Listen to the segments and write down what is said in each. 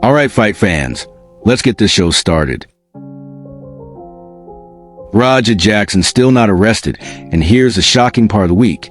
All right, fight fans, let's get this show started. Rampage Jackson still not arrested, and here's the shocking part of the week.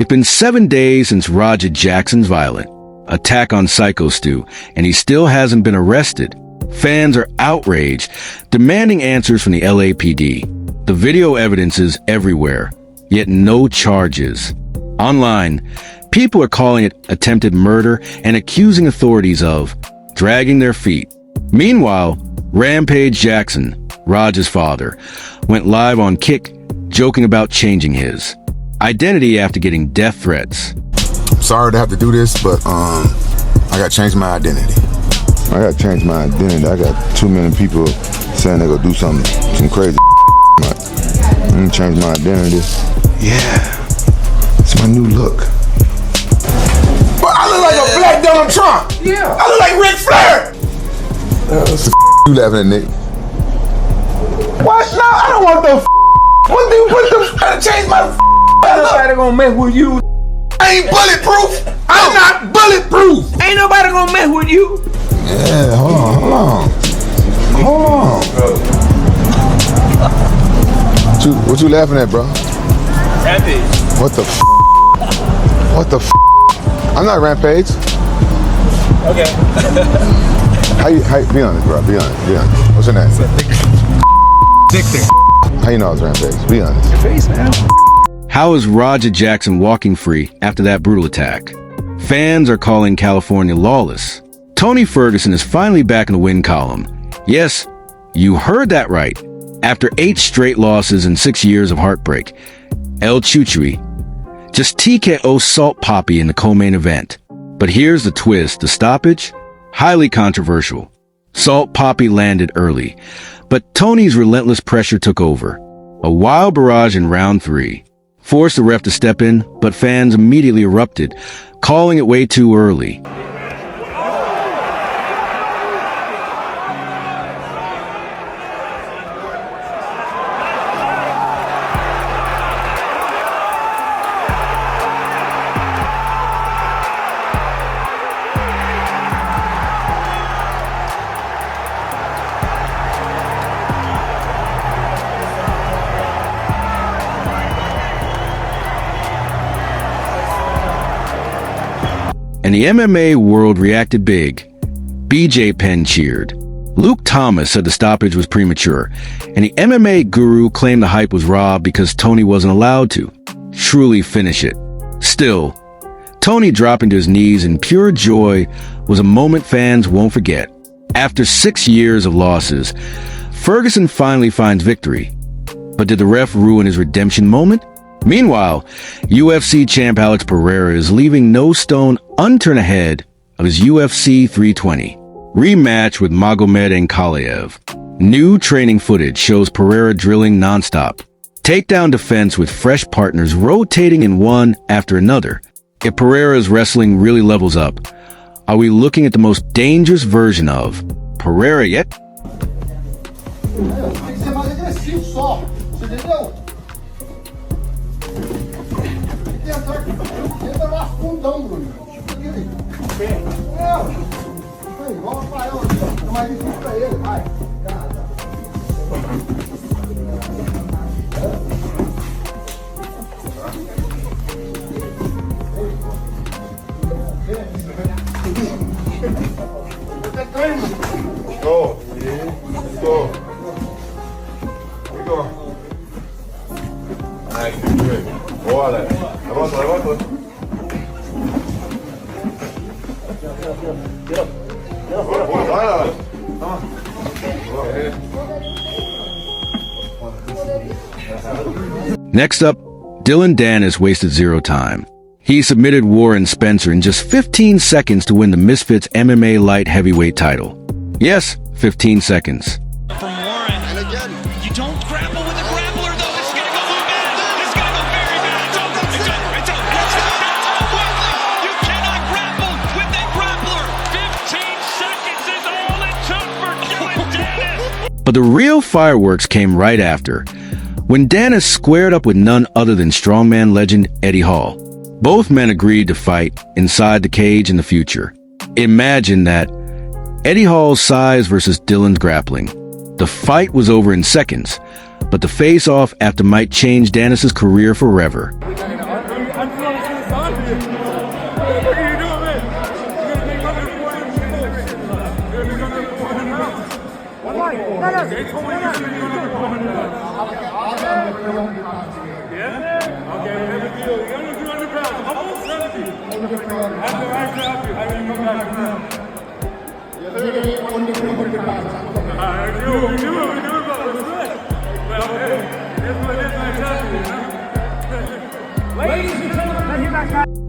It's been 7 days since Rampage Jackson's violent attack on Psycho Stu, and he still hasn't been arrested. Fans are outraged, demanding answers from the LAPD. The video evidence is everywhere, yet no charges. Online, people are calling it attempted murder and accusing authorities of dragging their feet. Meanwhile, Rampage Jackson, Raj's father, went live on Kick, joking about changing his identity after getting death threats. Sorry to have to do this, but I gotta change my identity. I gotta change my identity. I got too many people saying they're gonna do some crazy. I'm gonna change my identity. Yeah, it's my new look. But I look like a black Donald Trump. Yeah, I look like Ric Flair. What's the you laughing at, Nick? What? No, I don't want the what the gotta change my Ain't nobody gonna mess with you. I ain't bulletproof. I'm not bulletproof. Ain't nobody gonna mess with you. Yeah, hold on. What you laughing at, bro? Rampage. What the What the I'm not Rampage. Okay. How be honest, bro. Be honest. What's your name? Victor. How you know I was Rampage? Be honest. Your face, man. How is Rampage Jackson walking free after that brutal attack? Fans are calling California lawless. Tony Ferguson is finally back in the win column. Yes, you heard that right. After 8 straight losses and 6 years of heartbreak, El Chuchui just TKO Salt Poppy in the co-main event. But here's the twist, the stoppage? Highly controversial. Salt Poppy landed early, but Tony's relentless pressure took over. A wild barrage in round 3. Forced the ref to step in, but fans immediately erupted, calling it way too early. And the MMA world reacted big. BJ Penn cheered. Luke Thomas said the stoppage was premature, and the MMA guru claimed the hype was raw because Tony wasn't allowed to truly finish it. Still, Tony dropping to his knees in pure joy was a moment fans won't forget. After 6 years of losses, Ferguson finally finds victory. But did the ref ruin his redemption moment? Meanwhile, UFC champ Alex Pereira is leaving no stone unturned ahead of his UFC 320 rematch with Magomed Ankalaev. New training footage shows Pereira drilling nonstop. Takedown defense with fresh partners rotating in one after another. If Pereira's wrestling really levels up, are we looking at the most dangerous version of Pereira yet? Go. Let's go. Here we go. Nice, good. Bora. Levanta. Next up, Dillon Danis wasted zero time. He submitted Warren Spencer in just 15 seconds to win the Misfits MMA light heavyweight title. Yes, 15 seconds. From Warren, and again, you don't grapple with a grappler though. It's gonna go bad. It's gonna go very bad. It's over. It's over. You cannot grapple with a grappler. 15 seconds is all it took for Dillon Danis. But the real fireworks came right after, when Danis squared up with none other than strongman legend Eddie Hall. Both men agreed to fight inside the cage in the future. Imagine that. Eddie Hall's size versus Dillon's grappling. The fight was over in seconds, but the face-off after might change Danis' career forever.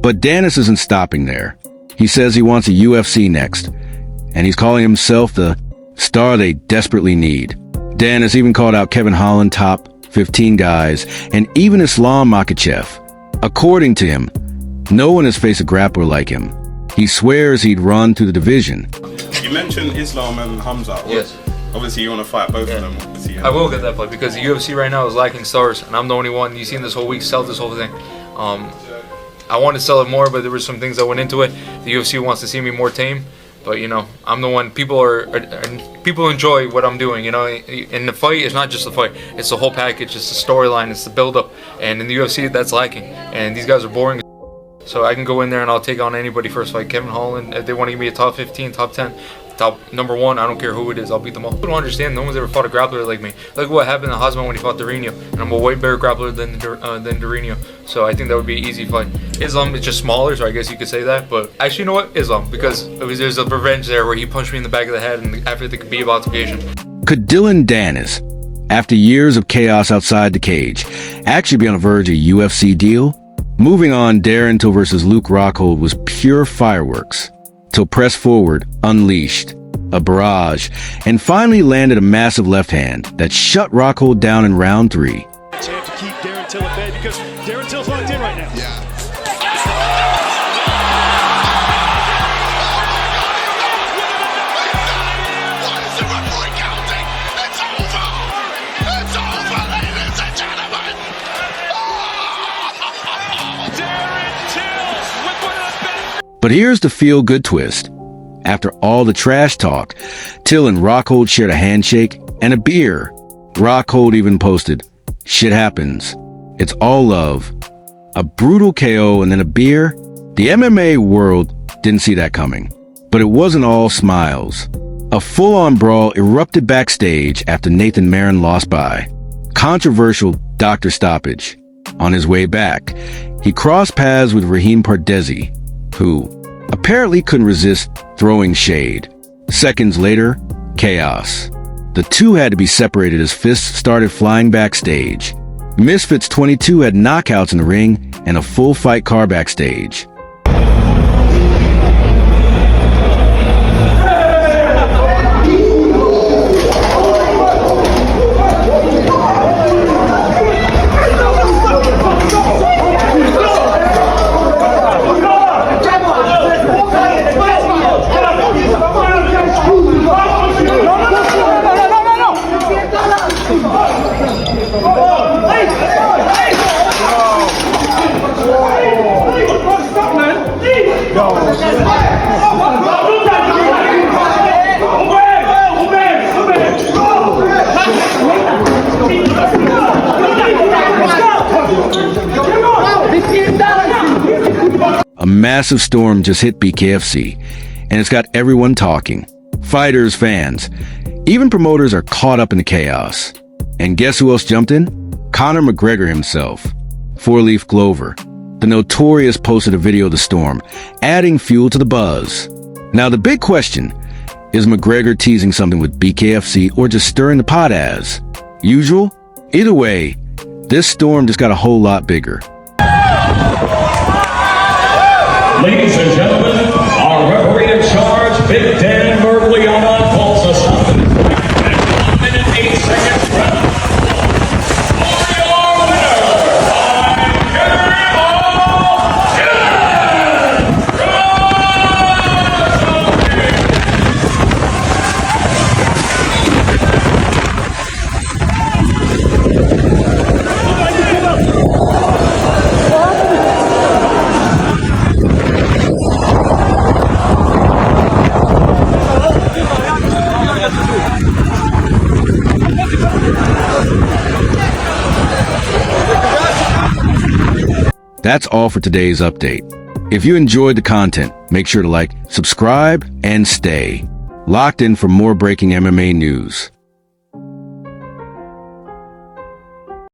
But Danis isn't stopping there. He says he wants a UFC next, and he's calling himself the star they desperately need. Danis even called out Kevin Holland top 15 guys, and even Islam Makhachev. According to him, no one has faced a grappler like him. He swears he'd run through the division. You mentioned Islam and Hamza. Yes. Obviously, you want to fight both of them. I will get that fight because the UFC right now is lacking stars, and I'm the only one. You've seen this whole week sell this whole thing. I wanted to sell it more, but there were some things that went into it. The UFC wants to see me more tame, but you know, I'm the one. People enjoy what I'm doing. You know, in the fight, it's not just the fight; it's the whole package. It's the storyline. It's the build-up, and in the UFC, that's lacking. And these guys are boring. So I can go in there and I'll take on anybody first fight. Kevin Holland, if they want to give me a top 15, top 10, top number 1, I don't care who it is, I'll beat them all. I don't understand, no one's ever fought a grappler like me. Look what happened to Hosman when he fought Dorino, and I'm a way better grappler than Dorino. So I think that would be an easy fight. Islam is just smaller, so I guess you could say that. But actually, you know what? Islam, because there's a revenge there where he punched me in the back of the head and after the Khabib altercation. Could Dillon Danis, after years of chaos outside the cage, actually be on the verge of a UFC deal? Moving on, Darren Till versus Luke Rockhold was pure fireworks, till pressed forward, unleashed, a barrage, and finally landed a massive left hand that shut Rockhold down in round 3. They have to keep Darren Till at bay because Darren Till's locked in right now. Yeah. But here's the feel-good twist. After all the trash talk, Till and Rockhold shared a handshake and a beer. Rockhold even posted, "Shit happens. It's all love." A brutal KO and then a beer? The MMA world didn't see that coming. But it wasn't all smiles. A full-on brawl erupted backstage after Nathan Marin lost by controversial doctor stoppage. On his way back, he crossed paths with Raheem Pardesi, who apparently couldn't resist throwing shade. Seconds later, chaos. The two had to be separated as fists started flying backstage. Misfits 22 had knockouts in the ring and a full fight car backstage. A massive storm just hit BKFC, and it's got everyone talking. Fighters, fans, even promoters are caught up in the chaos. And guess who else jumped in? Conor McGregor himself. Four-Leaf Clover, the notorious, posted a video of the storm, adding fuel to the buzz. Now the big question, is McGregor teasing something with BKFC or just stirring the pot as usual? Either way, this storm just got a whole lot bigger. Ladies and gentlemen, our referee in charge, Big Dan Mergliana, calls us up at 1 minute 8 seconds round. For your winner, That's all for today's update. If you enjoyed the content, make sure to like, subscribe, and stay locked in for more breaking MMA news.